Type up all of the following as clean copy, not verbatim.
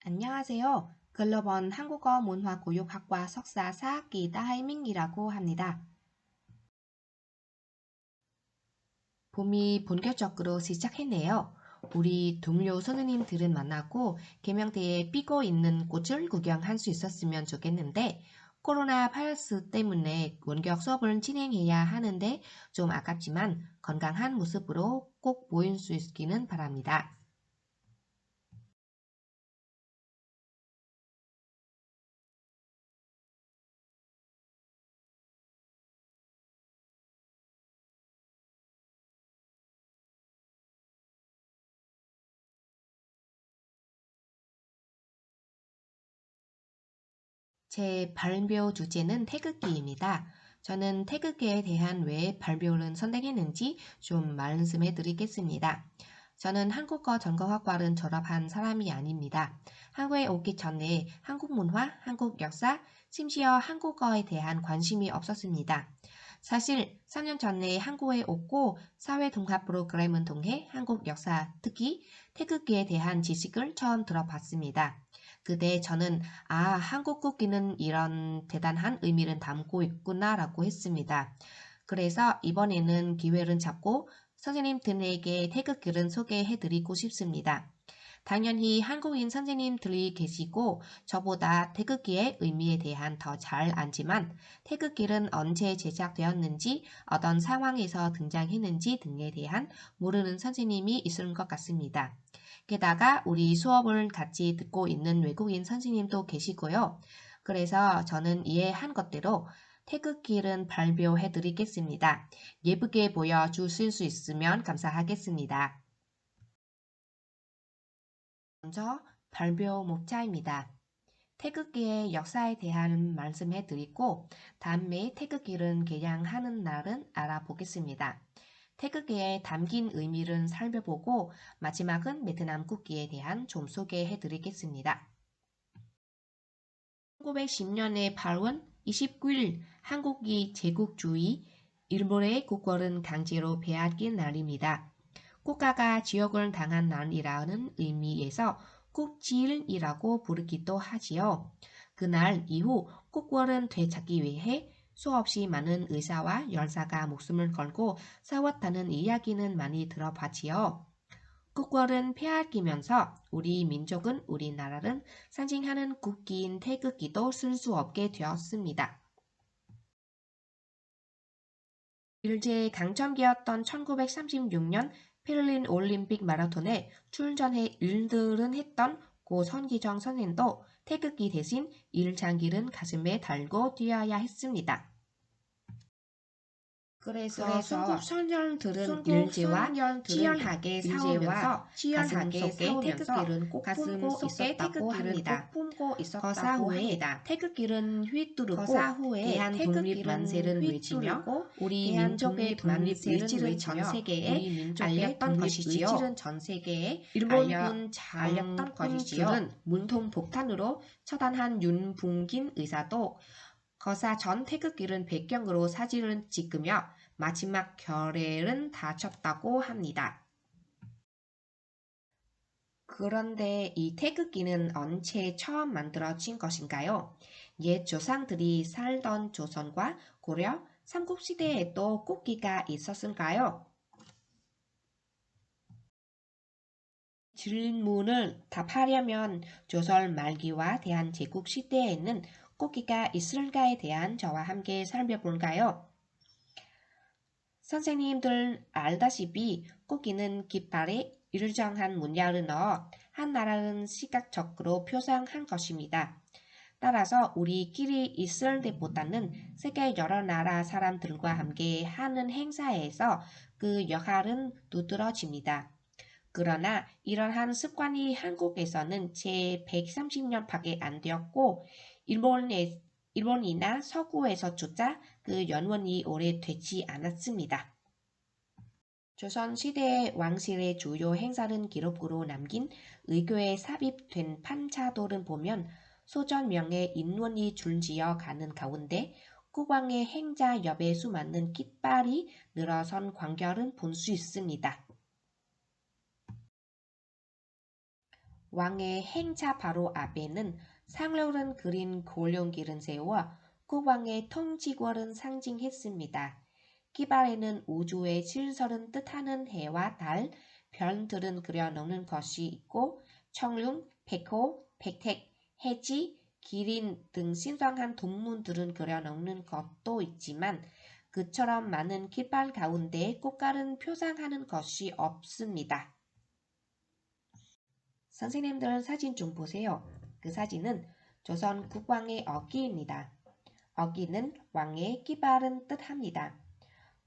안녕하세요. 글로벌 한국어 문화교육학과 석사 4학기 따하이밍이라고 합니다. 봄이 본격적으로 시작했네요. 우리 동료 선생님들은 만나고 계명대에 피고 있는 꽃을 구경할 수 있었으면 좋겠는데 코로나 바이러스 때문에 원격 수업을 진행해야 하는데 좀 아깝지만 건강한 모습으로 꼭 모일 수 있기는 바랍니다. 제 발표 주제는 태극기입니다. 저는 태극기에 대한 왜 발표를 선택했는지 좀 말씀해 드리겠습니다. 저는 한국어 전공학과를 졸업한 사람이 아닙니다. 한국에 오기 전에 한국 문화, 한국 역사, 심지어 한국어에 대한 관심이 없었습니다. 사실 4년 전에 한국에 오고 사회통합 프로그램을 통해 한국 역사, 특히 태극기에 대한 지식을 처음 들어봤습니다. 그때 저는 한국 국기는 이런 대단한 의미를 담고 있구나라고 했습니다. 그래서 이번에는 기회를 잡고 선생님들에게 태극기를 소개해드리고 싶습니다. 당연히 한국인 선생님들이 계시고 저보다 태극기의 의미에 대한 더 잘 알지만 태극기는 언제 제작되었는지 어떤 상황에서 등장했는지 등에 대한 모르는 선생님이 있을 것 같습니다. 게다가 우리 수업을 같이 듣고 있는 외국인 선생님도 계시고요. 그래서 저는 이해한 것대로 태극기를 발표해 드리겠습니다. 예쁘게 보여주실 수 있으면 감사하겠습니다. 먼저 발표 목차입니다. 태극기의 역사에 대한 말씀해 드리고 다음에 태극기를 개량하는 날은 알아보겠습니다. 태극기에 담긴 의미를 살펴보고 마지막은 베트남 국기에 대한 좀 소개해 드리겠습니다. 1910년의 8월 29일 한국이 제국주의, 일본의 국권을 강제로 빼앗긴 날입니다. 국가가 지역을 당한 날이라는 의미에서 국지일이라고 부르기도 하지요. 그날 이후 국권을 되찾기 위해 수없이 많은 의사와 열사가 목숨을 걸고 싸웠다는 이야기는 많이 들어봤지요. 국권은 빼앗기면서 우리 민족은 우리나라를 상징하는 국기인 태극기도 쓸 수 없게 되었습니다. 일제의 강점기였던 1936년 베를린 올림픽 마라톤에 출전해 1등을 했던 고 선기정 선생도 태극기 대신 일장기를 가슴에 달고 뛰어야 했습니다. 그래서 순국 선열들은 일제와 치열하게 싸우면서 가슴 속에 태극기를 꼭 품고 있었다고 합니다. 거사 후에 태극기를 휘두르고 대한 독립 만세를 외치며 우리 민족의 독립 의지를 전 세계에 알렸던 것이지요. 일본군 장군들은 문통폭탄으로 처단한 윤봉긴 의사도 거사 전 태극기를 배경으로 사진을 찍으며 마지막 결례를 다쳤다고 합니다. 그런데 이 태극기는 언제 처음 만들어진 것인가요? 옛 조상들이 살던 조선과 고려, 삼국시대에도 국기가 있었을까요? 질문을 답하려면 조선 말기와 대한제국 시대에는 국기가 있을까에 대한 저와 함께 살펴볼까요? 선생님들 알다시피 국기는 깃발에 일정한 문양을 넣어 한 나라를 시각적으로 표상한 것입니다. 따라서 우리끼리 있을 때보다는 세계 여러 나라 사람들과 함께 하는 행사에서 그 역할은 두드러집니다. 그러나 이러한 습관이 한국에서는 채 130년밖에 안 되었고 일본이나 서구에서조차 그 연원이 오래되지 않았습니다. 조선시대의 왕실의 주요 행사를 기록으로 남긴 의교에 삽입된 판차도를 보면 소전명의 인원이 줄지어 가는 가운데 국왕의 행자 옆에 수많은 깃발이 늘어선 광경을 볼 수 있습니다. 왕의 행차 바로 앞에는 상료를 그린 골룡길을 세워 국왕의 통치권을 상징했습니다. 깃발에는 우주의 질서를 뜻하는 해와 달, 별들은 그려놓는 것이 있고 청룡, 백호, 백택, 해지, 기린 등 신성한 동물들은 그려놓는 것도 있지만 그처럼 많은 깃발 가운데 꽃갈은 표상하는 것이 없습니다. 선생님들 사진 좀 보세요. 그 사진은 조선 국왕의 어기입니다. 어기는 왕의 깃발은 뜻합니다.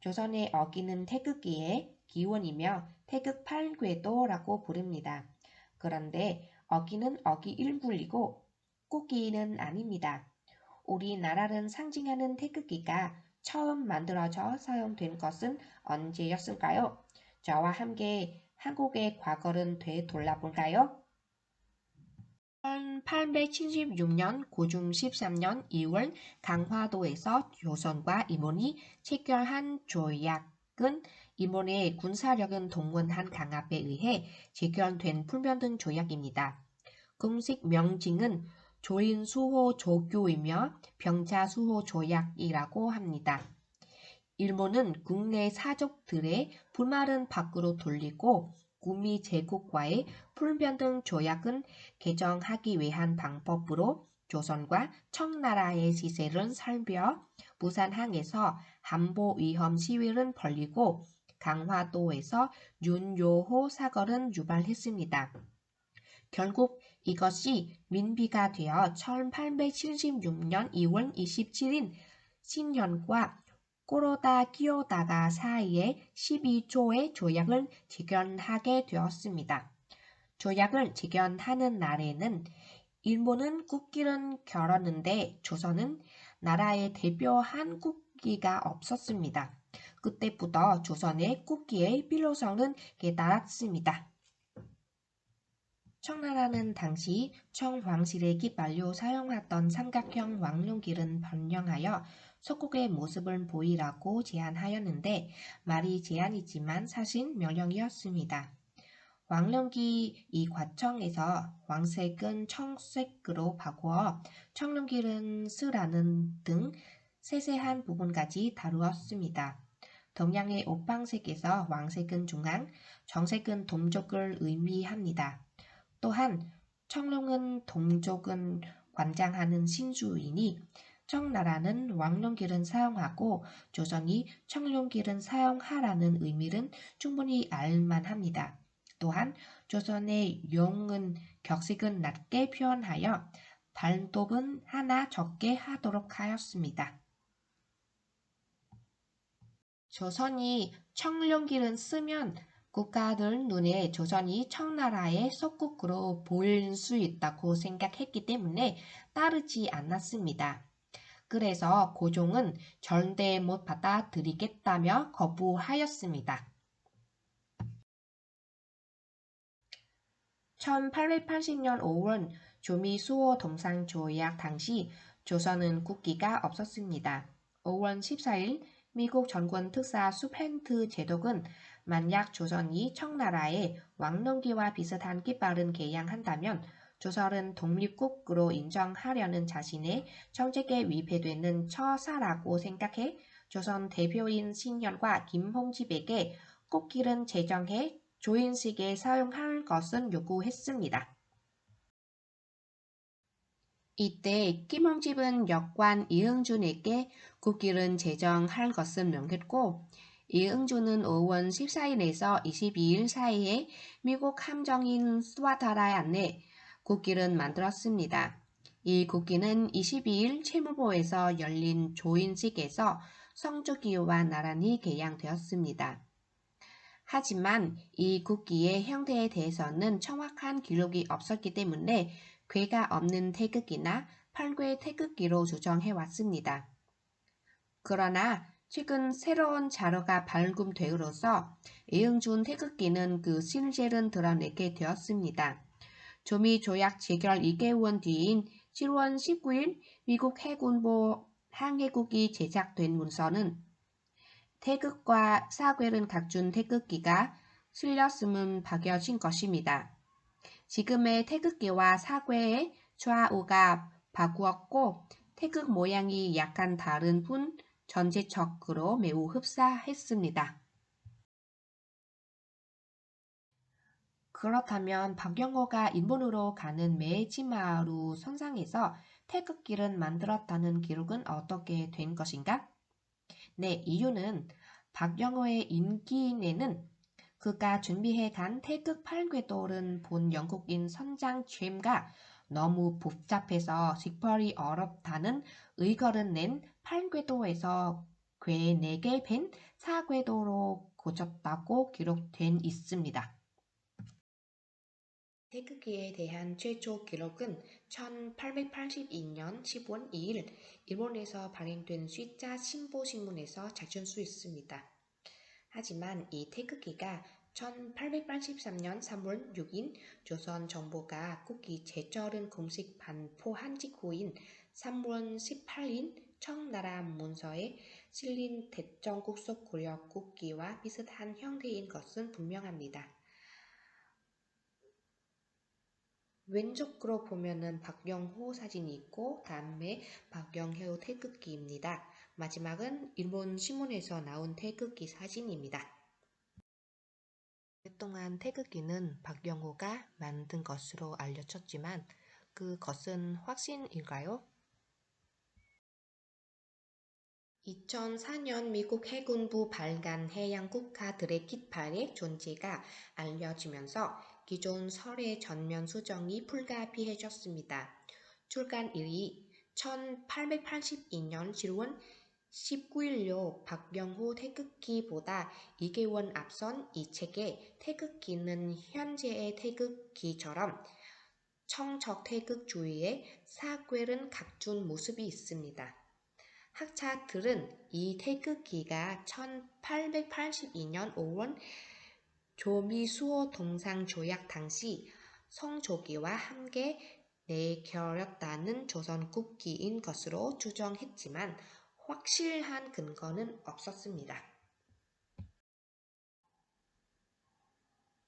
조선의 어기는 태극기의 기원이며 태극 8궤도라고 부릅니다. 그런데 어기는 어기 일굴이고 꽃기는 아닙니다. 우리나라를 상징하는 태극기가 처음 만들어져 사용된 것은 언제였을까요? 저와 함께 한국의 과거를 되돌아볼까요? 1876년 고중 13년 2월 강화도에서 조선과 일본이 체결한 조약은 일본의 군사력은 동원한 강압에 의해 체결된 불변등 조약입니다. 공식 명칭은 조인수호 조교이며 병자수호 조약이라고 합니다. 일본은 국내 사족들의 불만은 밖으로 돌리고 구미 제국과의 불변등 조약은 개정하기 위한 방법으로 조선과 청나라의 시세를 살펴 부산항에서 한보위험 시위를 벌이고 강화도에서 윤요호 사건을 유발했습니다. 결국 이것이 민비가 되어 1876년 2월 27일 신현과 꼬로다 끼오다가 사이에 12조의 조약을 체결하게 되었습니다. 조약을 체결하는 날에는 일본은 국기를 겨뤘는데 조선은 나라의 대표 한국기가 없었습니다. 그때부터 조선의 국기의 필요성은 깨달았습니다. 청나라는 당시 청황실의 깃발로 사용하던 삼각형 왕룡길을 변경하여 속국의 모습을 보이라고 제안하였는데 말이 제안이지만 사실 명령이었습니다. 왕룡기 이 과정에서 왕색은 청색으로 바꾸어 청룡길은 쓰라는 등 세세한 부분까지 다루었습니다. 동양의 옥방색에서 왕색은 중앙, 정색은 동족을 의미합니다. 또한 청룡은 동족은 관장하는 신주이니 청나라는 왕룡길을 사용하고 조선이 청룡길을 사용하라는 의미는 충분히 알만합니다. 또한 조선의 용은 격식은 낮게 표현하여 발톱은 하나 적게 하도록 하였습니다. 조선이 청룡길을 쓰면 국가들 눈에 조선이 청나라의 속국으로 보일 수 있다고 생각했기 때문에 따르지 않았습니다. 그래서 고종은 절대 못 받아들이겠다며 거부하였습니다. 1880년 5월 조미수호 동상조약 당시 조선은 국기가 없었습니다. 5월 14일 미국 전권 특사 수펜트 제독은 만약 조선이 청나라의 왕룡기와 비슷한 깃발을 개양한다면 조선은 독립국으로 인정하려는 자신의 정책에 위배되는 처사라고 생각해 조선 대표인 신현과 김홍집에게 국기를 제정해 조인식에 사용할 것을 요구했습니다. 이때 김홍집은 역관 이응준에게 국기를 제정할 것을 명했고 이응준은 5월 14일에서 22일 사이에 미국 함정인 스와타라 안에 국기를 만들었습니다. 이 국기는 22일 채무보에서 열린 조인식에서 성주기와 나란히 개양되었습니다. 하지만 이 국기의 형태에 대해서는 정확한 기록이 없었기 때문에 궤가 없는 태극기나 8궤 태극기로 조정해왔습니다. 그러나 최근 새로운 자료가 발굴됨으로써 이응준 태극기는 그 실제를 드러내게 되었습니다. 조미 조약 체결 2개월 뒤인 7월 19일 미국 해군보 항해국이 제작된 문서는 태극과 사궤를 갖춘 태극기가 실렸음은 밝혀진 것입니다. 지금의 태극기와 사괴의 좌우가 바꾸었고 태극 모양이 약간 다른 뿐 전체적으로 매우 흡사했습니다. 그렇다면 박영호가 일본으로 가는 메이지마루 선상에서 태극기를 만들었다는 기록은 어떻게 된 것인가? 네, 이유는 박영호의 임기내는 그가 준비해 간 태극 팔궤도를 본 영국인 선장 젬가 너무 복잡해서 식별이 어렵다는 의거를 낸 팔궤도에서 궤 4개 밴 사궤도로 고쳤다고 기록된 있습니다. 태극기에 대한 최초 기록은 1882년 10월 2일 일본에서 발행된 숫자 신보신문에서 찾을 수 있습니다. 하지만 이 태극기가 1883년 3월 6일 조선 정부가 국기 제철은 공식 반포한 직후인 3월 18일 청나라 문서에 실린 대전국속 고려 국기와 비슷한 형태인 것은 분명합니다. 왼쪽으로 보면은 박영호 사진이 있고 다음에 박영호 태극기입니다. 마지막은 일본 신문에서 나온 태극기 사진입니다. 오랫동안 태극기는 박영호가 만든 것으로 알려졌지만 그것은 확신일까요? 2004년 미국 해군부 발간 해양 국가들의 깃발의 존재가 알려지면서 기존 설의 전면 수정이 불가피해졌습니다. 출간일이 1882년 7월 19일로 박영호 태극기보다 2개월 앞선 이 책에 태극기는 현재의 태극기처럼 청적 태극주의의 사괴를 갖춘 모습이 있습니다. 학자들은 이 태극기가 1882년 5월 조미수호 동상조약 당시 성조기와 함께 내겨렸다는 조선 국기인 것으로 추정했지만 확실한 근거는 없었습니다.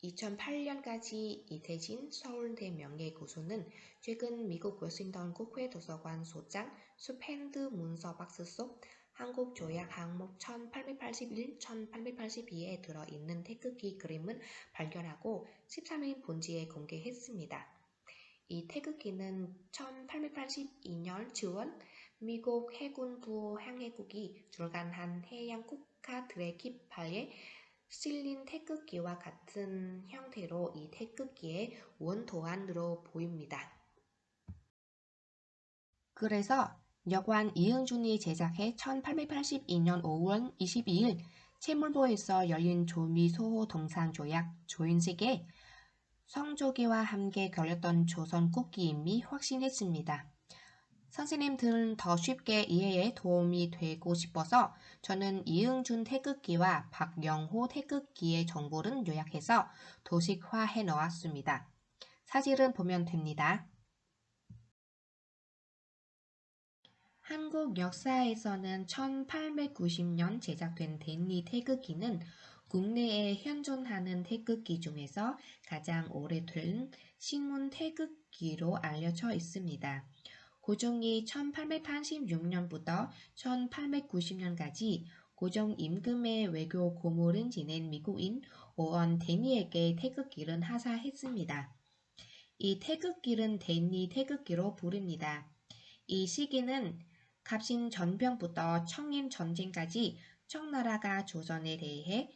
2008년까지 이태진 서울대 명예교수는 최근 미국 워싱턴 국회도서관 소장 수펜드 문서박스 속 한국 조약 항목 1881, 1882에 들어있는 태극기 그림을 발견하고 13일 본지에 공개했습니다. 이 태극기는 1882년 10월 미국 해군부 항해국이 출간한 해양 국가들의 깃발에 실린 태극기와 같은 형태로 이 태극기의 원도안으로 보입니다. 그래서 여관 이응준이 제작해 1882년 5월 22일 채물보에서 열린 조미소호 동상조약 조인식에 성조기와 함께 걸렸던 조선 국기임이 확신했습니다. 선생님들은 더 쉽게 이해에 도움이 되고 싶어서 저는 이응준 태극기와 박영호 태극기의 정보를 요약해서 도식화해 놓았습니다. 사진을 보면 됩니다. 한국 역사에서는 1890년 제작된 데니 태극기는 국내에 현존하는 태극기 중에서 가장 오래된 신문 태극기로 알려져 있습니다. 고종이 1886년부터 1890년까지 고종 임금의 외교 고모를 지낸 미국인 오원 데니에게 태극기를 하사했습니다. 이 태극기는 데니 태극기로 부릅니다. 이 시기는 갑신 전병부터 청인 전쟁까지 청나라가 조선에 대해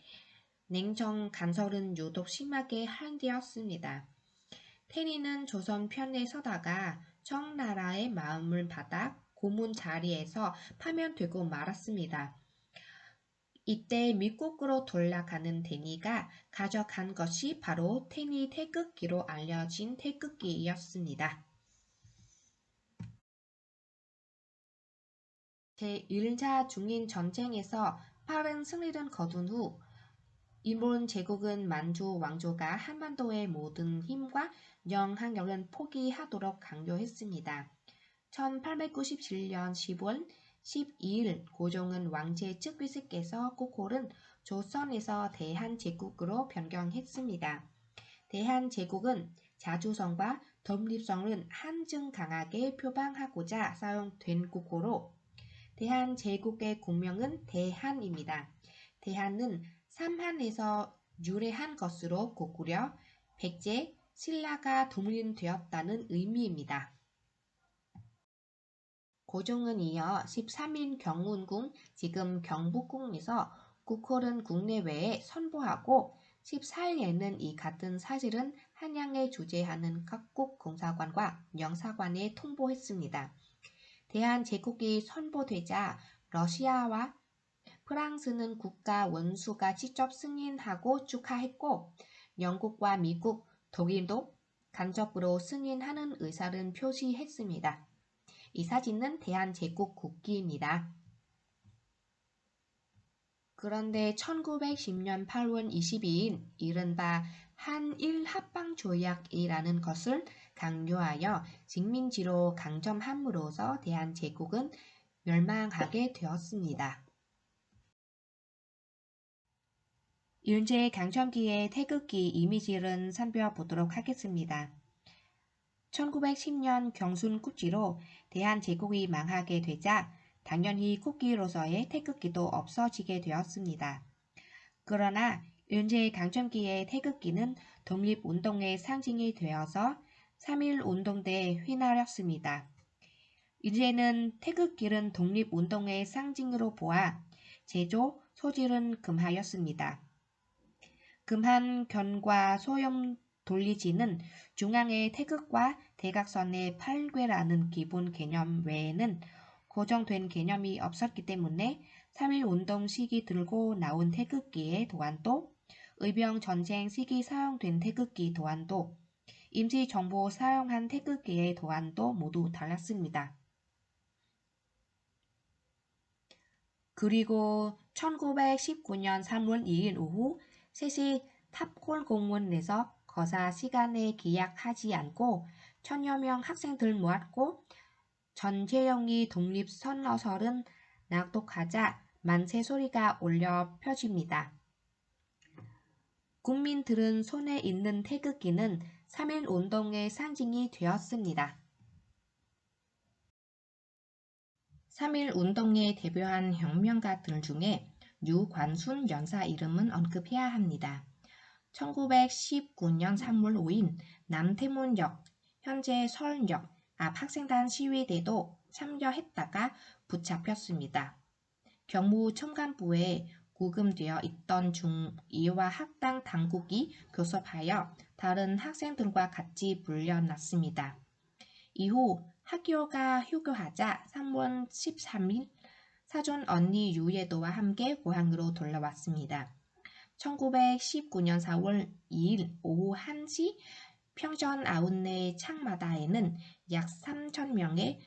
냉정 간섭은 유독 심하게 한되었습니다. 테니는 조선 편에 서다가 청나라의 마음을 받아 고문 자리에서 파면되고 말았습니다. 이때 미국으로 돌아가는 데니가 가져간 것이 바로 테니 태극기로 알려진 태극기였습니다. 제1차 중인전쟁에서 빠른 승리를 거둔 후 일본 제국은 만주 왕조가 한반도의 모든 힘과 영향력을 포기하도록 강요했습니다. 1897년 10월 12일 고종은 왕제 즉위식에서 국호를 조선에서 대한제국으로 변경했습니다. 대한제국은 자주성과 독립성을 한층 강하게 표방하고자 사용된 국호로 대한제국의 국명은 대한입니다. 대한은 삼한에서 유래한 것으로 고구려, 백제, 신라가 독립되었다는 의미입니다. 고종은 이어 13일 경운궁, 지금 경복궁에서 국호를 국내외에 선보하고 14일에는 이 같은 사실은 한양에 주재하는 각국 공사관과 영사관에 통보했습니다. 대한제국이 선포되자 러시아와 프랑스는 국가 원수가 직접 승인하고 축하했고 영국과 미국, 독일도 간접으로 승인하는 의사를 표시했습니다. 이 사진은 대한제국 국기입니다. 그런데 1910년 8월 22일 이른바 한일합방조약이라는 것을 강요하여 식민지로 강점함으로써 대한제국은 멸망하게 되었습니다. 일제강점기의 태극기 이미지를 살펴보도록 하겠습니다. 1910년 경순국지로 대한제국이 망하게 되자 당연히 국기로서의 태극기도 없어지게 되었습니다. 그러나 일제강점기의 태극기는 독립운동의 상징이 되어서 3.1운동 때 휘날렸습니다. 이제는 태극기는 독립운동의 상징으로 보아 제조, 소질은 금하였습니다. 금한 견과 소염 돌리지는 중앙의 태극과 대각선의 팔괘라는 기본 개념 외에는 고정된 개념이 없었기 때문에 3.1운동 시기 들고 나온 태극기의 도안도, 의병전쟁 시기 사용된 태극기 도안도, 임시정부 사용한 태극기의 도안도 모두 달랐습니다. 그리고 1919년 3월 2일 오후 3시 탑골공원에서 거사 시간에 기약하지 않고 1000여 명 학생들 모았고 전재영이 독립선언서를 낭독하자 만세 소리가 울려 퍼집니다. 국민들은 손에 있는 태극기는 3.1운동의 상징이 되었습니다. 3.1운동의 대표한 혁명가들 중에 유관순 연사 이름은 언급해야 합니다. 1919년 3월 5일 남태문역, 현재 서울역 앞 학생단 시위대도 참여했다가 붙잡혔습니다. 경무청관부에 구금되어 있던 중2와 학당 당국이 교섭하여 다른 학생들과 같이 불려놨습니다. 이후 학교가 휴교하자 3월 13일 사촌 언니 유예도와 함께 고향으로 돌아왔습니다. 1919년 4월 2일 오후 1시 평전 아웃내 창마다에는 약 3,000명의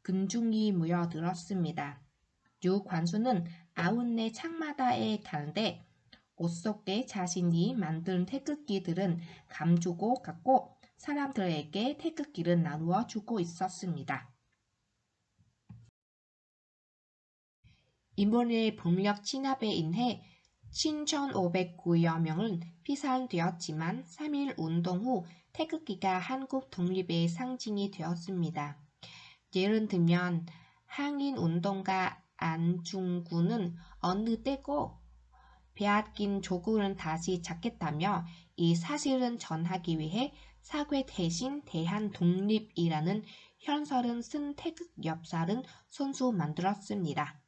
군중이 모여들었습니다. 유관수는 아웃내 창마다에 가는데 옷 속에 자신이 만든 태극기들은 감주고 갔고 사람들에게 태극기를 나누어 주고 있었습니다. 일본의 병력 진압에 인해 7,509여 명은 피살되었지만 3.1운동 후 태극기가 한국 독립의 상징이 되었습니다. 예를 들면 항일운동가 안중근은 어느 때고 빼앗긴 조국을 다시 찾겠다며 이 사실을 전하기 위해 사괴 대신 대한독립이라는 현설을 쓴 태극 엽사를 손수 만들었습니다.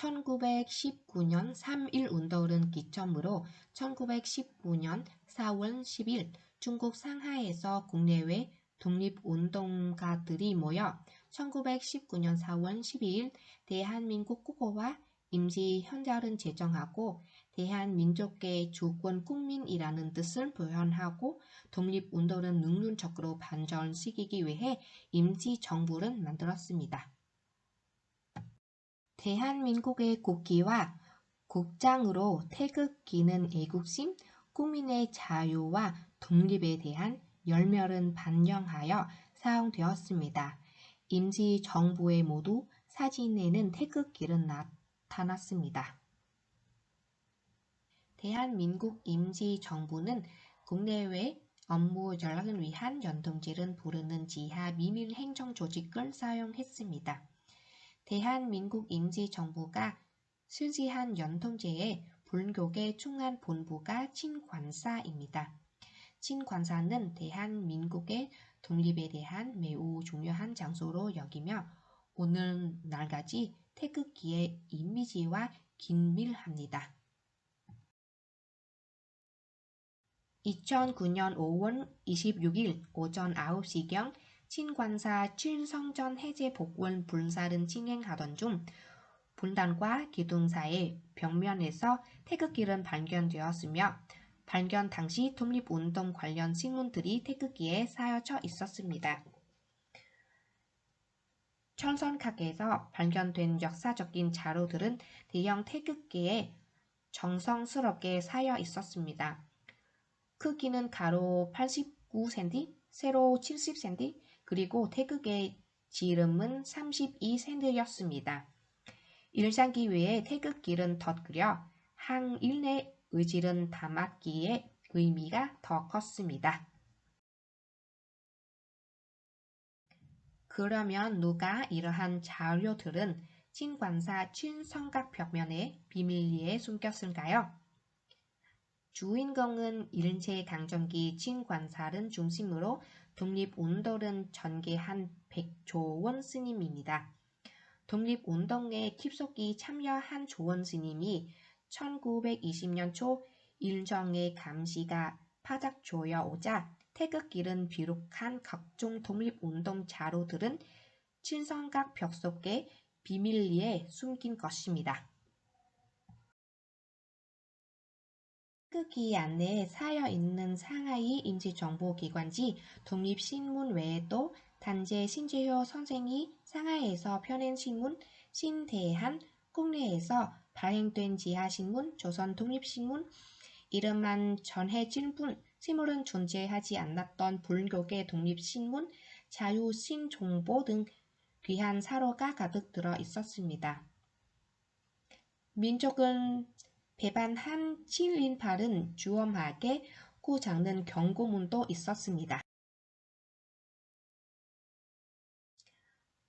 1919년 3.1운동을 기점으로 1919년 4월 10일 중국 상하이에서 국내외 독립운동가들이 모여 1919년 4월 12일 대한민국 국호와 임시헌장을 제정하고 대한민족의 주권 국민이라는 뜻을 표현하고 독립운동을 능률적으로 반전시키기 위해 임시정부를 만들었습니다. 대한민국의 국기와 국장으로 태극기는 애국심, 국민의 자유와 독립에 대한 열렬을 반영하여 사용되었습니다. 임시정부의 모두 사진에는 태극기를 나타났습니다. 대한민국 임시정부는 국내외 업무 연락을 위한 연동제를 부르는 지하 비밀 행정 조직을 사용했습니다. 대한민국 임시정부가 실시한 연동제의 불교계 중앙 본부가 친관사입니다. 친관사는 대한민국의 독립에 대한 매우 중요한 장소로 여기며 오늘날까지 태극기의 이미지와 긴밀합니다. 2009년 5월 26일 오전 9시경 친관사 칠성전 해제 복원 불사를 진행하던 중 분단과 기둥 사이 벽면에서 태극기는 발견되었으며 발견 당시 독립운동 관련 신문들이 태극기에 쌓여져 있었습니다. 천선각에서 발견된 역사적인 자료들은 대형 태극기에 정성스럽게 쌓여 있었습니다. 크기는 가로 89cm, 세로 70cm, 그리고 태극의 지름은 32cm였습니다. 일상기 외에 태극기는 덧그려 항일의 의지를 담았기에 의미가 더 컸습니다. 그러면 누가 이러한 자료들은 친관사 친성각 벽면에 비밀리에 숨겼을까요? 주인공은 일제강점기 친관사를 중심으로 독립운동을 전개한 백조원 스님입니다. 독립운동에 깊숙이 참여한 조원 스님이 1920년 초 일정의 감시가 바짝 조여오자 태극기를 비롯한 각종 독립운동 자료들은 친성각 벽 속에 비밀리에 숨긴 것입니다. 태극기 안에 쌓여있는 상하이 임시정보기관지 독립신문 외에도 단재 신재효 선생이 상하이에서 펴낸 신문 신대한, 국내에서 발행된 지하신문 조선독립신문, 이름만 전해질 뿐 실물은 존재하지 않았던 불교계 독립신문, 자유신종보 등 귀한 사료가 가득 들어 있었습니다. 민족은 배반한 친일파는 주엄하게 꾸잡는 경고문도 있었습니다.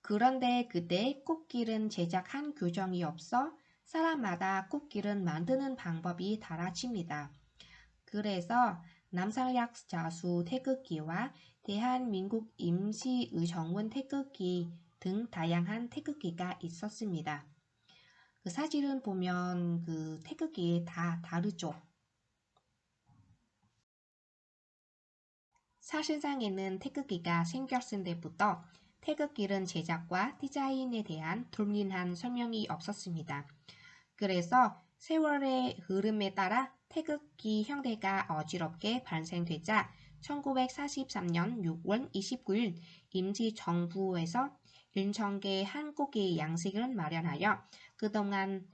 그런데 그때 꽃길은 제작한 규정이 없어 사람마다 꽃길을 만드는 방법이 달라집니다. 그래서 남상약 자수 태극기와 대한민국 임시의정원 태극기 등 다양한 태극기가 있었습니다. 그 사진을 보면 그 태극기 다 다르죠. 사실상에는 태극기가 생겼을 때부터 태극기는 제작과 디자인에 대한 툴린한 설명이 없었습니다. 그래서 세월의 흐름에 따라 태극기 형태가 어지럽게 발생되자 1943년 6월 29일 임시정부에서 1,000개 한국의 양식을 마련하여 그동안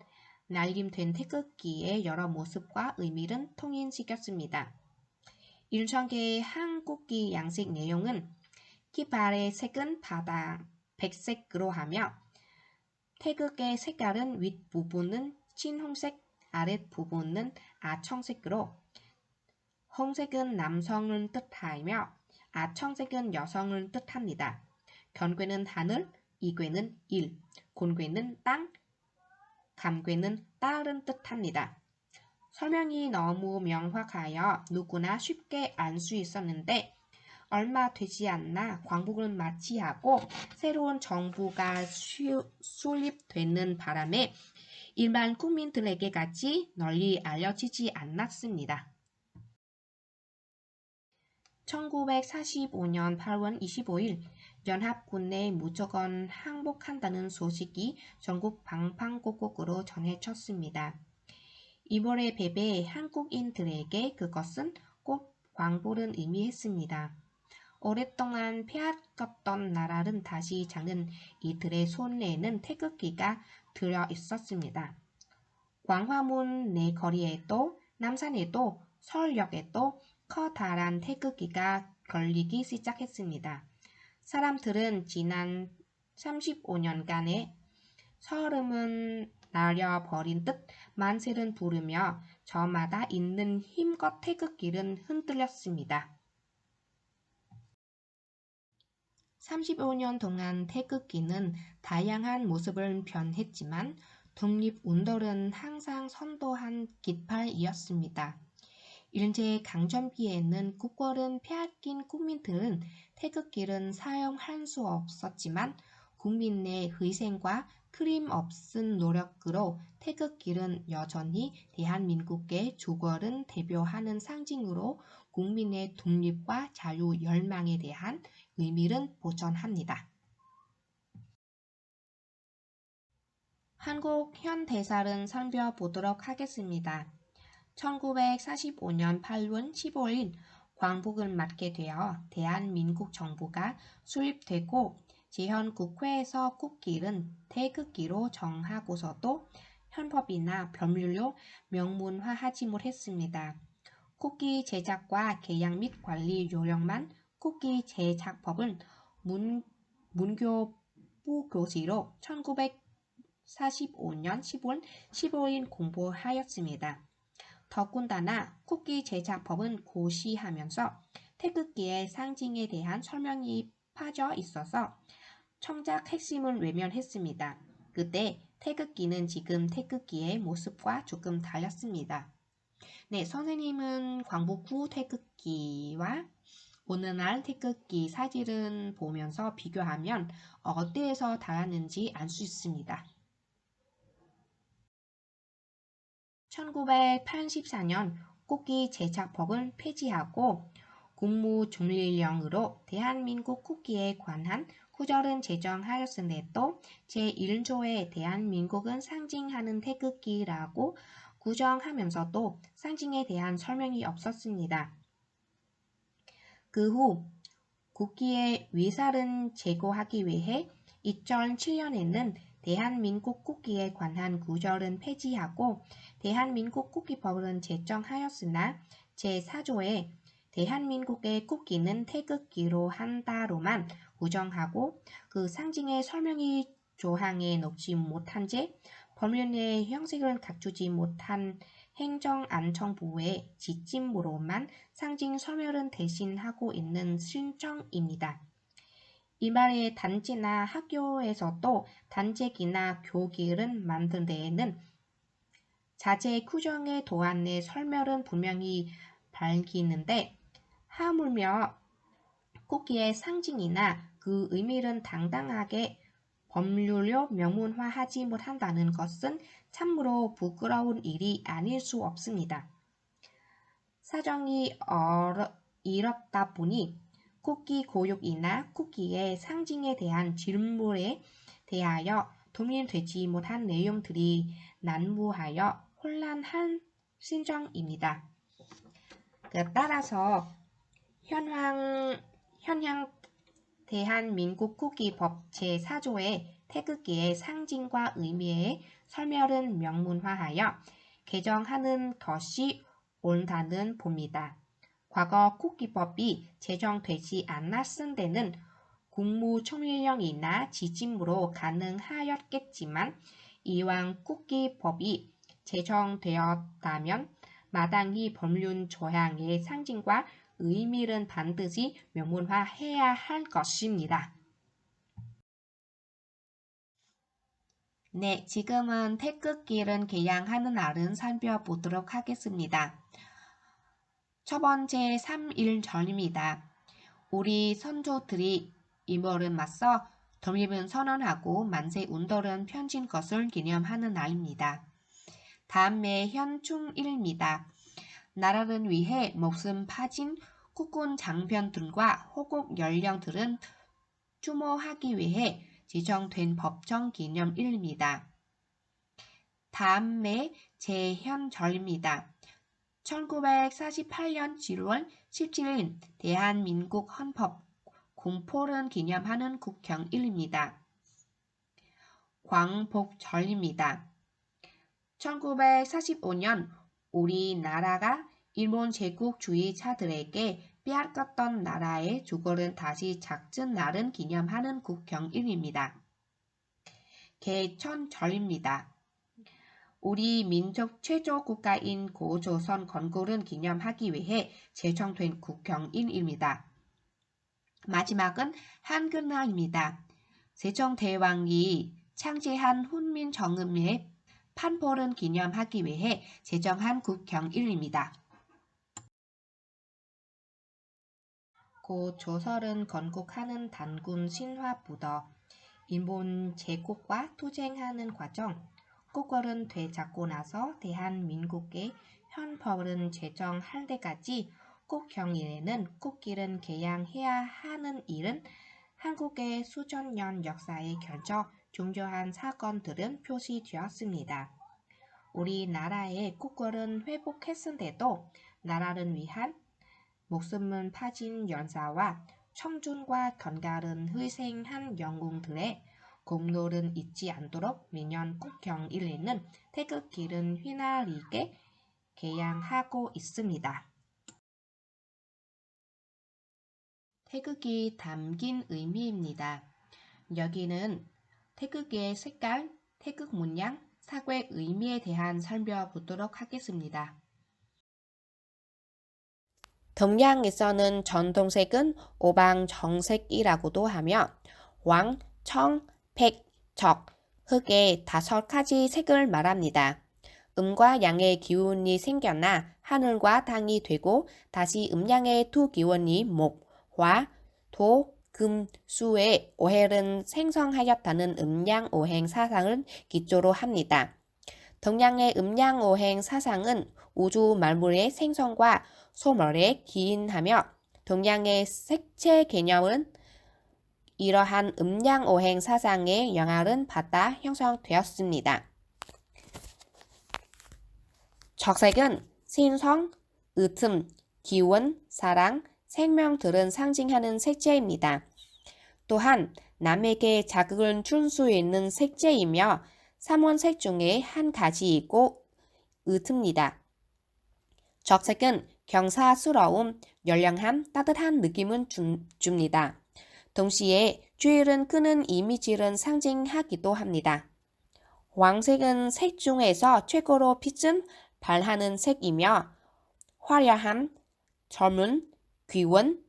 날림된 태극기의 여러 모습과 의미를 통일시켰습니다. 1,000개의 한국기 양식 내용은 깃발의 색은 바다 백색으로 하며 태극의 색깔은 윗부분은 진홍색, 아랫부분은 아청색으로 홍색은 남성을 뜻하며 아청색은 여성을 뜻합니다. 견괴는 하늘, 이괴는 일, 곤괴는 땅, 감괴는 딸을 뜻합니다. 설명이 너무 명확하여 누구나 쉽게 알 수 있었는데 얼마 되지 않나 광복을 맞이하고 새로운 정부가 수립되는 바람에 일반 국민들에게까지 널리 알려지지 않았습니다. 1945년 8월 25일 연합군에 무조건 항복한다는 소식이 전국 방방곡곡으로 전해졌습니다. 이번의 패배 한국인들에게 그것은 꼭 광복을 의미했습니다. 오랫동안 빼앗겼던 나라를 다시 잡는 이들의 손에는 태극기가 들어 있었습니다. 광화문 내거리에도 남산에도 서울역에도 커다란 태극기가 걸리기 시작했습니다. 사람들은 지난 35년간의 서름은 날려버린 듯 만세를 부르며 저마다 있는 힘껏 태극기는 흔들렸습니다. 35년 동안 태극기는 다양한 모습을 변했지만 독립운동은 항상 선도한 깃발이었습니다. 일제강점기에는 국권을 빼앗긴 국민들은 태극기를 사용할 수 없었지만 국민의 희생과 끊임없는 노력으로 태극기는 여전히 대한민국의 주권을 대표하는 상징으로 국민의 독립과 자유 열망에 대한 의미를 보존합니다. 한국 현대사를 살펴보도록 하겠습니다. 1945년 8월 15일 광복을 맞게 되어 대한민국 정부가 수립되고 제헌국회에서 국기를 태극기로 정하고서도 헌법이나 법률로 명문화하지 못했습니다. 국기 제작과 개양 및 관리 요령만 국기 제작법은 문교부 교지로 1945년 10월 15일 공부하였습니다. 더군다나 국기 제작법은 고시하면서 태극기의 상징에 대한 설명이 빠져 있어서 정작 핵심을 외면했습니다. 그때 태극기는 지금 태극기의 모습과 조금 달랐습니다. 네, 선생님은 광복 후 태극기와 오늘날 태극기 사진을 보면서 비교하면 어디에서 달랐는지 알 수 있습니다. 1984년 국기 제작법을 폐지하고 국무총리령으로 대한민국 국기에 관한 구절은 제정하였음에도 제1조에 대한민국은 상징하는 태극기라고 규정하면서도 상징에 대한 설명이 없었습니다. 그 후 국기의 위사를 제고하기 위해 2007년에는 대한민국 국기에 관한 구절은 폐지하고 대한민국 국기법을 제정하였으나 제4조에 대한민국의 국기는 태극기로 한다로만 규정하고 그 상징의 설명이 조항에 넣지 못한 채 법률의 형식을 갖추지 못한 행정안전부의 지침으로만 상징 설명을 대신하고 있는 실정입니다. 일반의 단체나 학교에서도 단체기나 교기를 만든 데에는 자재 규정의 도안의 설명은 분명히 밝히는데 하물며 국기의 상징이나 그 의미를 당당하게 법률로 명문화하지 못한다는 것은 참으로 부끄러운 일이 아닐 수 없습니다. 사정이 이렇다 보니 국기 교육이나 국기의 상징에 대한 질문에 대하여 독립되지 못한 내용들이 난무하여 혼란한 심정입니다. 따라서 현행 대한민국 국기법 제4조의 태극기의 상징과 의미의 설명을 명문화하여 개정하는 것이 옳다는 봅니다. 과거 국기법이 제정되지 않았을 때는 국무총리령이나 지침으로 가능하였겠지만 이왕 국기법이 제정되었다면 마땅히 법률 조항의 상징과 의미를 반드시 명문화해야 할 것입니다. 네, 지금은 태극기를 개양하는 날을 살펴보도록 하겠습니다. 첫 번째 3일 전입니다. 우리 선조들이 임오를 맞서 독립을 선언하고 만세 운동을 펼친 것을 기념하는 날입니다. 다음에 현충일입니다. 나라를 위해 목숨 바친 국군 장병들과 호국 연령들은 추모하기 위해 지정된 법정 기념일입니다. 다음에 제헌절입니다. 1948년 7월 17일 대한민국 헌법 공포를 기념하는 국경일입니다. 광복절입니다. 1945년 우리나라가 일본 제국주의자들에게 빼앗겼던 나라의 주권을 다시 찾은 날을 기념하는 국경일입니다. 개천절입니다. 우리 민족 최초 국가인 고조선 건국을 기념하기 위해 제정된 국경일입니다. 마지막은 한글날입니다. 세종대왕이 창제한 훈민정음의 판포를 기념하기 위해 제정한 국경일입니다. 고조선은 건국하는 단군 신화부터 일본 제국과 투쟁하는 과정, 국권을 되찾고 나서 대한민국의 헌법을 제정할 때까지 국경일에는 국기를 개양해야 하는 일은 한국의 수천 년 역사에 걸쳐 중요한 사건들은 표시되었습니다. 우리나라의 국권을 회복했는데도 나라를 위한 목숨을 바친 연사와 청춘과 건강을 희생한 영웅들의 공로를 잊지 않도록 매년 국경일에는 태극기를 휘날리게 개양하고 있습니다. 태극기 담긴 의미입니다. 여기는 태극기의 색깔, 태극 문양, 사괴 의미에 대한 살펴보도록 하겠습니다. 동양에서는 전통색은 오방정색이라고도 하며 왕, 청, 백, 적, 흑의 5가지 색을 말합니다. 음과 양의 기운이 생겨나 하늘과 땅이 되고 다시 음양의 두 기운이 목, 화, 도, 금, 수의 오행을 생성하였다는 음양오행 사상을 기초로 합니다. 동양의 음양오행 사상은 우주 만물의 생성과 소멸에 기인하며 동양의 색채 개념은 이러한 음양오행 사상의 영향을 받아 형성되었습니다. 적색은 신성, 으뜸, 기운, 사랑, 생명 등을 상징하는 색채입니다. 또한 남에게 자극을 줄 수 있는 색채이며 3원색 중에 한 가지이고 으뜸입니다. 적색은 경사스러움, 열량함, 따뜻한 느낌을 줍니다. 동시에 주의를 끄는 이미지를 상징하기도 합니다. 황색은 색 중에서 최고로 빛을 발하는 색이며 화려함, 젊음, 귀원,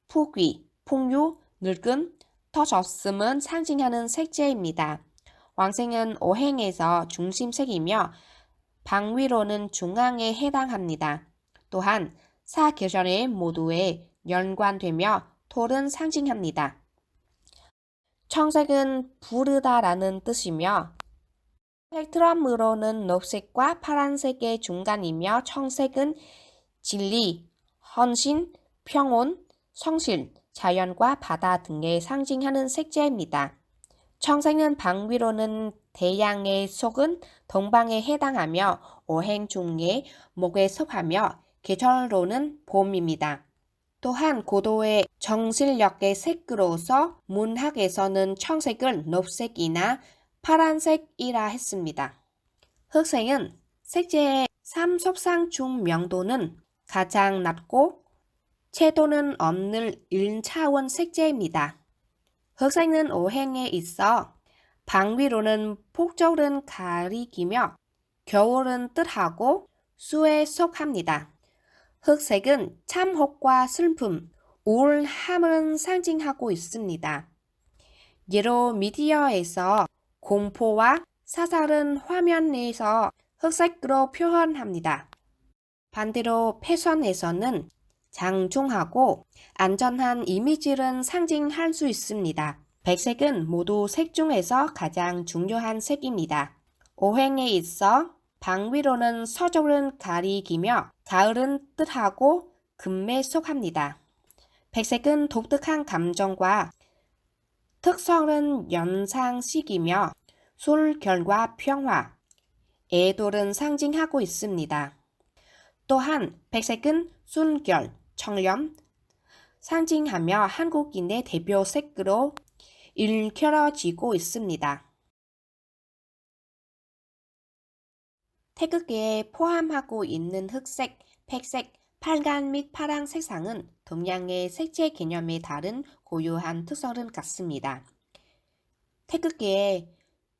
포귀, 풍요, 늙음, 터졌음을 상징하는 색채입니다. 황색은 오행에서 중심색이며 방위로는 중앙에 해당합니다. 또한 사계절의 모두에 연관되며 토를 상징합니다. 청색은 부르다라는 뜻이며 스펙트럼으로는 녹색과 파란색의 중간이며 청색은 진리, 헌신, 평온, 성실, 자연과 바다 등을 상징하는 색채입니다. 청색은 방위로는 태양의 속은 동방에 해당하며 오행 중에 목에 속하며 계절로는 봄입니다. 또한 고도의 정신력의 색으로서 문학에서는 청색을 녹색이나 파란색이라 했습니다. 흑색은 색채의 3속상 중 명도는 가장 낮고 채도는 없는 1차원 색채입니다. 흑색은 오행에 있어 방위로는 폭절은 가리키며 겨울은 뜻하고 수에 속합니다. 흑색은 참혹과 슬픔, 우울함을 상징하고 있습니다. 예로 미디어에서 공포와 사살은 화면에서 흑색으로 표현합니다. 반대로 패션에서는 장중하고 안전한 이미지를 상징할 수 있습니다. 백색은 모두 색 중에서 가장 중요한 색입니다. 오행에 있어 방위로는 서쪽을 가리키며 가을은 뜻하고 금에 속합니다. 백색은 독특한 감정과 특성은 연상시키며 술결과 평화, 애도를 상징하고 있습니다. 또한 백색은 순결, 청렴, 상징하며 한국인의 대표 색으로 일컬어지고 있습니다. 태극기에 포함하고 있는 흑색, 백색, 빨간 및 파랑 색상은 동양의 색채 개념에 다른 고유한 특성을 갖습니다. 태극기의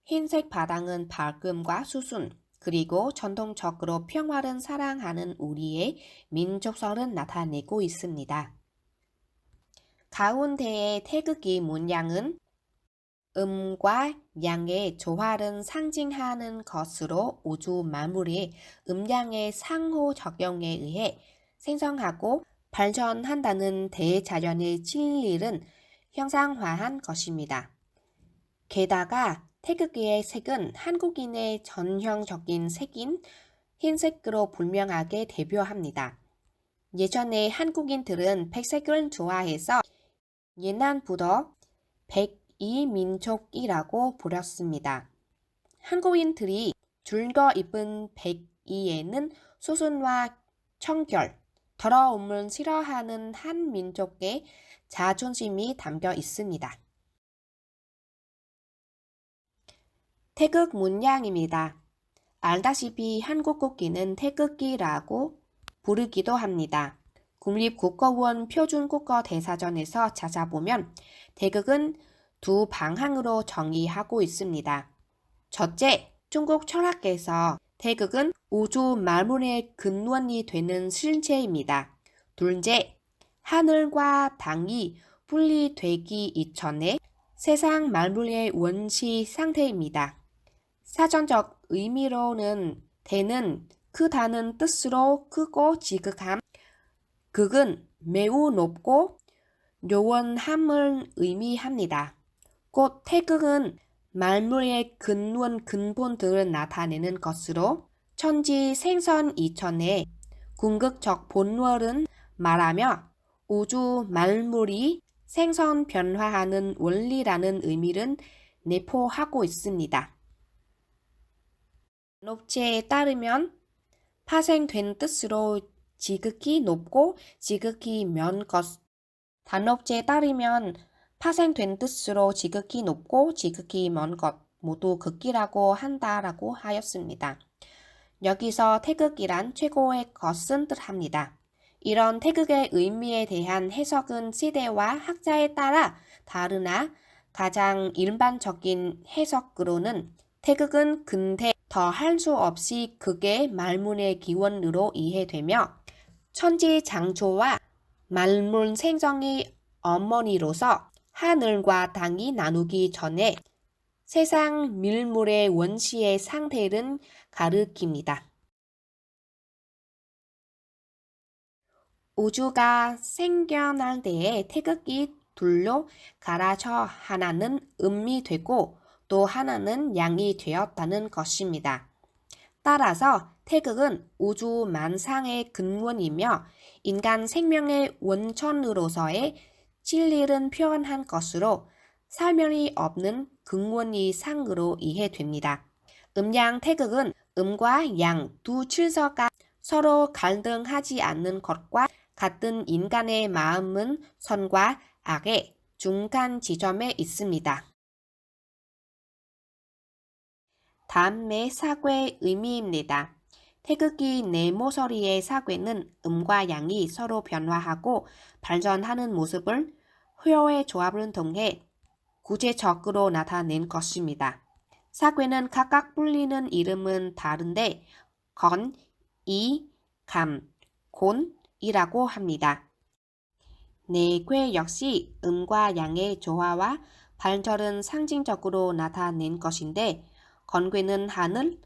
흰색 바닥은 밝음과 수순, 그리고 전통적으로 평화를 사랑하는 우리의 민족성을 나타내고 있습니다. 가운데의 태극기 문양은 음과 양의 조화를 상징하는 것으로 우주 만물의 음양의 상호 작용에 의해 생성하고 발전한다는 대자연의 진리를 형상화한 것입니다. 게다가 태극기의 색은 한국인의 전형적인 색인 흰색으로 분명하게 대표합니다. 예전에 한국인들은 백색을 좋아해서 옛날부터 백이민족이라고 불렸습니다. 한국인들이 즐겨 입은 백이에는 수순과 청결, 더러움을 싫어하는 한 민족의 자존심이 담겨 있습니다. 태극 문양입니다. 알다시피 한국 국기는 태극기라고 부르기도 합니다. 국립국어원 표준국어대사전에서 찾아보면 태극은 두 방향으로 정의하고 있습니다. 첫째, 중국 철학에서 태극은 우주 만물의 근원이 되는 실체입니다. 둘째, 하늘과 땅이 분리되기 이전에 세상 만물의 원시 상태입니다. 사전적 의미로는 태는 크다는 뜻으로 크고 지극함, 극은 매우 높고 요원함을 의미합니다. 곧 태극은 만물의 근원 근본들을 나타내는 것으로 천지 생선 이천의 궁극적 본원을 말하며 우주 만물이 생선 변화하는 원리라는 의미를 내포하고 있습니다. 단업체에 따르면 파생된 뜻으로 지극히 높고 지극히 먼 것. 단업체에 따르면 파생된 뜻으로 지극히 높고 지극히 먼 것 모두 극기라고 한다라고 하였습니다. 여기서 태극이란 최고의 것은 뜻합니다. 이런 태극의 의미에 대한 해석은 시대와 학자에 따라 다르나 가장 일반적인 해석으로는 태극은 근대 더할 수 없이 극의 만물의 기원으로 이해되며 천지창조와 만물 생성의 어머니로서 하늘과 땅이 나누기 전에 세상 밀물의 원시의 상태를 가리킵니다. 우주가 생겨날 때에 태극이 둘로 갈라져 하나는 음이 되고 또 하나는 양이 되었다는 것입니다. 따라서 태극은 우주 만상의 근원이며 인간 생명의 원천으로서의 진리를 표현한 것으로 설명이 없는 근원이상으로 이해됩니다. 음양 태극은 음과 양 두 질서가 서로 갈등하지 않는 것과 같은 인간의 마음은 선과 악의 중간 지점에 있습니다. 다음의 사괴의 의미입니다. 태극기 네모서리의 사괴는 음과 양이 서로 변화하고 발전하는 모습을 효의 조합을 통해 구체적으로 나타낸 것입니다. 사괴는 각각 불리는 이름은 다른데 건, 이, 감, 곤이라고 합니다. 내괴 역시 음과 양의 조화와 발전은 상징적으로 나타낸 것인데 건괴는 하늘,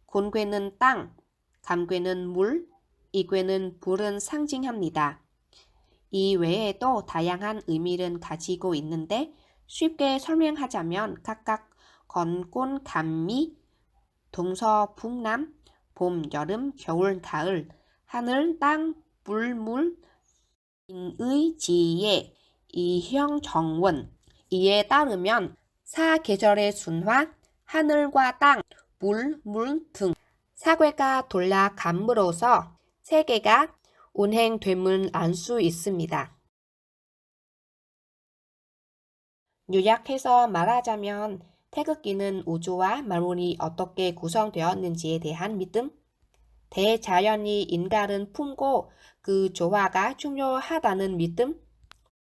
곤괴는 땅, 감괴는 물, 이괴는 불을 상징합니다. 이 외에도 다양한 의미를 가지고 있는데 쉽게 설명하자면 각각 건곤, 감미, 동서북남, 봄, 여름, 겨울, 가을, 하늘, 땅, 불, 물, 인의, 지혜, 이형, 정원. 이에 따르면 사계절의 순화, 하늘과 땅, 불, 물 등 사괴가 돌아감으로써 세계가 운행됨을 알 수 있습니다. 요약해서 말하자면 태극기는 우주와 만물이 어떻게 구성되었는지에 대한 믿음, 대자연이 인간을 품고 그 조화가 중요하다는 믿음,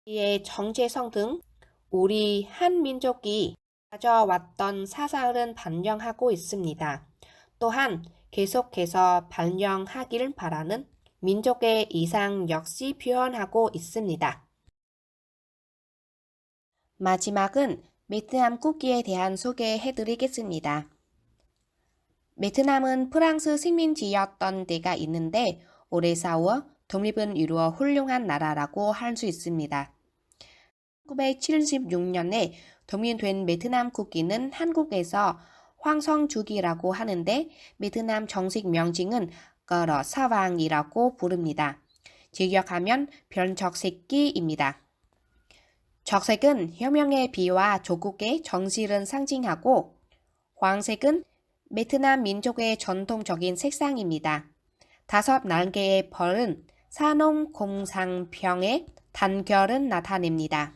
이의 정체성 등 우리 한민족이 가져왔던 사상을 반영하고 있습니다. 또한 계속해서 발령하길 바라는 민족의 이상 역시 표현하고 있습니다. 마지막은 베트남 국기에 대한 소개해드리겠습니다. 베트남은 프랑스 식민지였던 때가 있는데 오래 싸워 독립은 이루어 훌륭한 나라라고 할 수 있습니다. 1976년에 독립된 베트남 국기는 한국에서 황성주기라고 하는데 베트남 정식 명칭은 꺼러 사왕이라고 부릅니다. 직역하면 별적색기입니다. 적색은 혁명의 비와 조국의 정실을 상징하고 황색은 베트남 민족의 전통적인 색상입니다. 5날개의 벌은 산업공상병의 단결을 나타냅니다.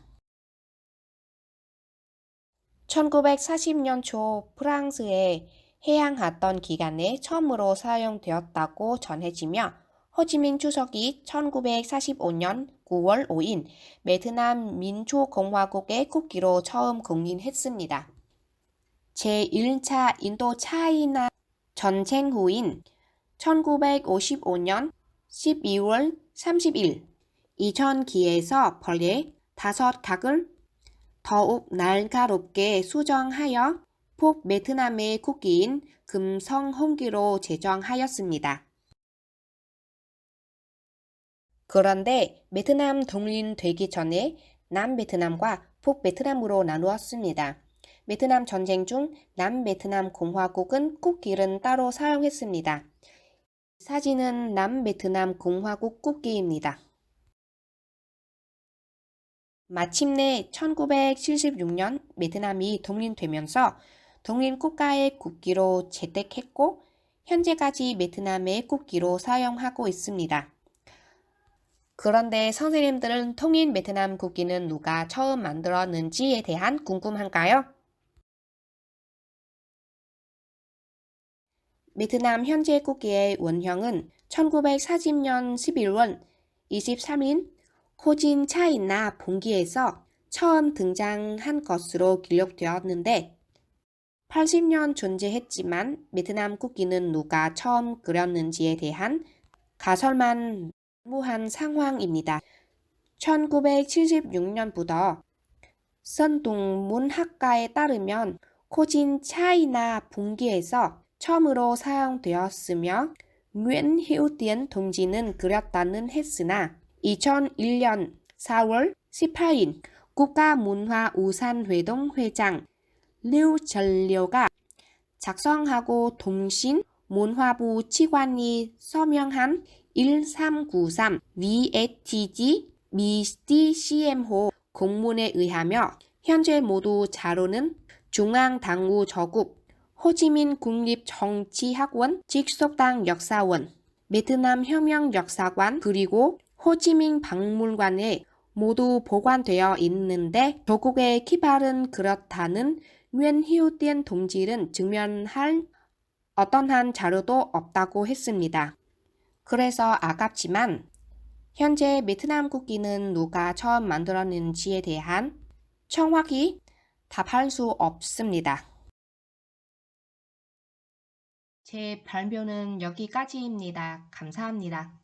1940년 초 프랑스에 해양하던 기간에 처음으로 사용되었다고 전해지며 호치민 주석이 1945년 9월 5일 베트남 민주공화국의 국기로 처음 공인했습니다. 제1차 인도차이나 전쟁 후인 1955년 12월 30일 이전기에서 벌의 5각을 더욱 날카롭게 수정하여 북베트남의 국기인 금성홍기로 제정하였습니다. 그런데 베트남 독립되기 전에 남베트남과 북베트남으로 나누었습니다. 베트남 전쟁 중 남베트남 공화국은 국기를 따로 사용했습니다. 사진은 남베트남 공화국 국기입니다. 마침내 1976년 베트남이 독립되면서 독립국가의 국기로 채택했고 현재까지 베트남의 국기로 사용하고 있습니다. 그런데 선생님들은 통일 베트남 국기는 누가 처음 만들었는지에 대한 궁금한가요? 베트남 현재 국기의 원형은 1940년 11월 23일 호진 차이나 봉기에서 처음 등장한 것으로 기록되었는데 80년 존재했지만 베트남 국기는 누가 처음 그렸는지에 대한 가설만 무한 상황입니다. 1976년부터 선동문학가에 따르면 호진 차이나 봉기에서 처음으로 사용되었으며 nguyễn hữu tiến 동지는 그렸다는 했으나 2001년 4월 18일 국가문화우산회동 회장 류전료가 작성하고 동신문화부 치관이 서명한 1393 VATG 미스티-CM호 공문에 의하며 현재 모두 자료는 중앙당우저국 호치민 국립정치학원 직속당 역사원, 베트남 혁명역사관 그리고 호치민 박물관에 모두 보관되어 있는데 조국의 기발은 그렇다는 nguyễn hữu tiến 동지를 증명할 어떠한 자료도 없다고 했습니다. 그래서 아깝지만 현재 베트남 국기는 누가 처음 만들었는지에 대한 정확히 답할 수 없습니다. 제 발표는 여기까지입니다. 감사합니다.